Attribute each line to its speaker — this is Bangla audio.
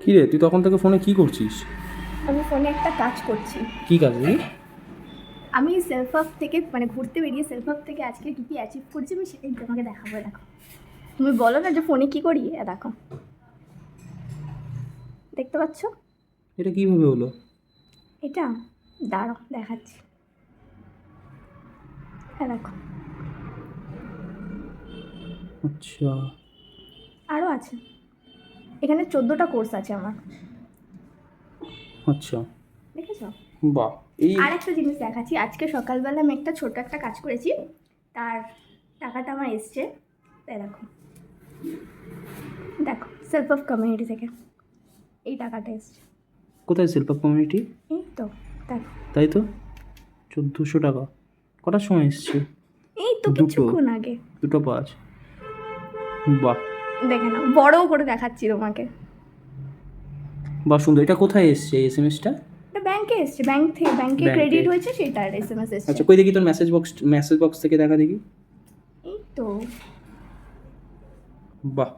Speaker 1: কি রে, তুই তখন থেকে ফোনে কি করছিস?
Speaker 2: আমি ফোনে একটা কাজ করছি।
Speaker 1: কি কাজ রে?
Speaker 2: আমি সেলফ হাব থেকে মানে ঘুরতে বেরিয়ে সেলফ হাব থেকে আজকে কী কী অ্যাচিভ করছি আমি সেটাই তোমাকে দেখাবো। দেখো, তুমি বলো না যে ফোনে কী করি, দেখো দেখতে পাচ্ছ
Speaker 1: এটা কিভাবে হলো?
Speaker 2: এটা? দাঁড়াও দেখাচ্ছি। হ্যাঁ দেখো,
Speaker 1: আচ্ছা
Speaker 2: আরও আছে। এখানে 14টা কোর্স আছে আমার,
Speaker 1: আচ্ছা,
Speaker 2: দেখেছো?
Speaker 1: বাহ। এই
Speaker 2: আর একটা জিনিস দেখাচ্ছি, আজকে সকালবেলা আমি একটা ছোট একটা কাজ করেছি, তার টাকাটা আমার এসছে। তাই দেখো, দেখো সেলফ হাব কমিউনিটি থেকে এই টাকাটা এসছে।
Speaker 1: কোথায় সেলফ হেল্প কমিউনিটি?
Speaker 2: এই তো দেখো,
Speaker 1: তাই তো, 1400 টাকা। কটার সময় এসছে?
Speaker 2: এই তো
Speaker 1: দুটো।
Speaker 2: কিছুক্ষণ আগে।
Speaker 1: 2:05। বাহ,
Speaker 2: দেখে নাও, বড় করে দেখাচ্ছি তোমাকে।
Speaker 1: বাহ সুন্দর। এটা কোথায় এসছে এই এসএমএসটা?
Speaker 2: এটা ব্যাংকে এসছে, ব্যাংকে
Speaker 1: ব্যাংকে।
Speaker 2: ক্রেডিট হয়েছে সেটার এসএমএস এসছে।
Speaker 1: আচ্ছা, কই দেখি তোর মেসেজ বক্স থেকে দেখা দেখি।
Speaker 2: এই তো।
Speaker 1: বাহ,